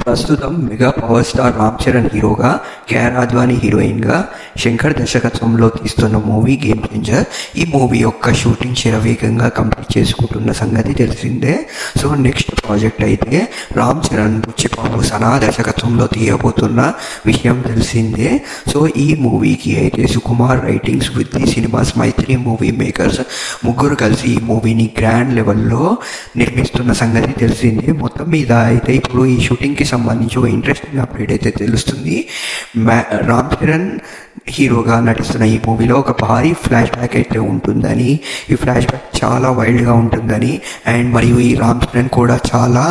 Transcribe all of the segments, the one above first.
ప్రస్తుతం mega power star Ram Charan హీరోగా, KR Advani హీరోయిన్గా శంకర్ దర్శకత్వంలో తీస్తున్న మూవీ గేమ్ చేంజర్. ఈ మూవీ యొక్క షూటింగ్ శరవేగంగా కంప్లీట్ చేసుకుంటున్న సంగతి తెలిసిందే. సో నెక్స్ట్ ప్రాజెక్ట్ అయితే రామ్ చరణ్, బుచ్చిబాబు, సనా దర్శకత్వంలో తీయబోతున్న విషయం తెలిసిందే. సో ఈ మూవీకి అయితే సుకుమార్ రైటింగ్స్, వృద్ధి సినిమాస్, మైత్రి మూవీ మేకర్స్ ముగ్గురు కలిసి ఈ మూవీని గ్రాండ్ లెవెల్లో నిర్మిస్తున్న సంగతి తెలిసిందే. మొత్తం మీద అయితే ఇప్పుడు ఈ షూటింగ్కి సంబంధించి ఒక ఇంట్రెస్టింగ్ అప్డేట్ అయితే తెలుస్తుంది. రామ్ చరణ్ హీరోగా నటిస్తున్న ఈ మూవీలో ఒక భారీ ఫ్లాష్ బ్యాక్ అయితే ఉంటుందని, ఈ ఫ్లాష్ బ్యాక్ చాలా వైల్డ్గా ఉంటుందని, అండ్ మరియు ఈ రామ్ చరణ్ కూడా చాలా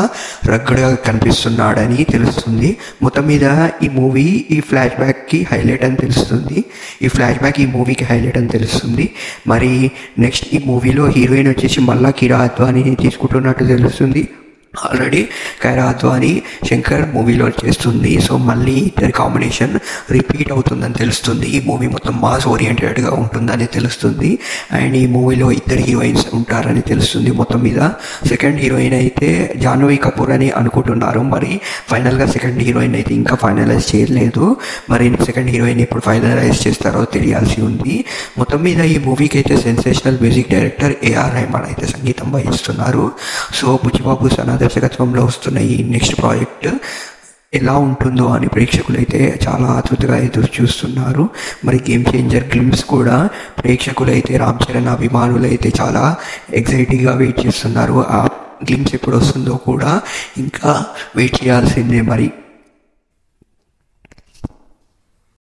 రగ్గడ్గా కనిపిస్తున్నాడని తెలుస్తుంది. మొత్తం మీద ఈ మూవీ ఈ ఫ్లాష్ బ్యాక్కి హైలైట్ అని తెలుస్తుంది. ఈ ఫ్లాష్ బ్యాక్ ఈ మూవీకి హైలైట్ అని తెలుస్తుంది. మరి నెక్స్ట్ ఈ మూవీలో హీరోయిన్ వచ్చేసి మళ్ళా కిరా అద్వానీని తీసుకుంటున్నట్టు తెలుస్తుంది. ఆల్రెడీ కేఆర్ అద్వానీ శంకర్ మూవీలో చేస్తుంది. సో మళ్ళీ ఇద్దరి కాంబినేషన్ రిపీట్ అవుతుందని తెలుస్తుంది. ఈ మూవీ మొత్తం మాస్ ఓరియంటెడ్గా ఉంటుందని తెలుస్తుంది. అండ్ ఈ మూవీలో ఇద్దరు హీరోయిన్స్ ఉంటారని తెలుస్తుంది. మొత్తం మీద సెకండ్ హీరోయిన్ అయితే జాహ్నవి కపూర్ అని అనుకుంటున్నారు. మరి ఫైనల్గా సెకండ్ హీరోయిన్ అయితే ఇంకా ఫైనలైజ్ చేయలేదు. మరి సెకండ్ హీరోయిన్ ఇప్పుడు ఫైనలైజ్ చేస్తారో తెలియాల్సి ఉంది. మొత్తం మీద ఈ మూవీకి అయితే sensational music director AR Rahman అయితే సంగీతం వహిస్తున్నారు. సో బుచ్చిబాబు, సనా దర్శకత్వంలో వస్తున్న ఈ నెక్స్ట్ ప్రాజెక్ట్ ఎలా ఉంటుందో అని ప్రేక్షకులు అయితే చాలా ఆతృతగా ఎదురు చూస్తున్నారు. మరి గేమ్ చేంజర్ గ్లిమ్స్ కూడా ప్రేక్షకులు అయితే, రామ్ చరణ్ అభిమానులు అయితే చాలా ఎగ్జైటింగ్గా వెయిట్ చేస్తున్నారు. ఆ గ్లిమ్స్ ఎప్పుడు వస్తుందో కూడా ఇంకా వెయిట్ చేయాల్సిందే. మరి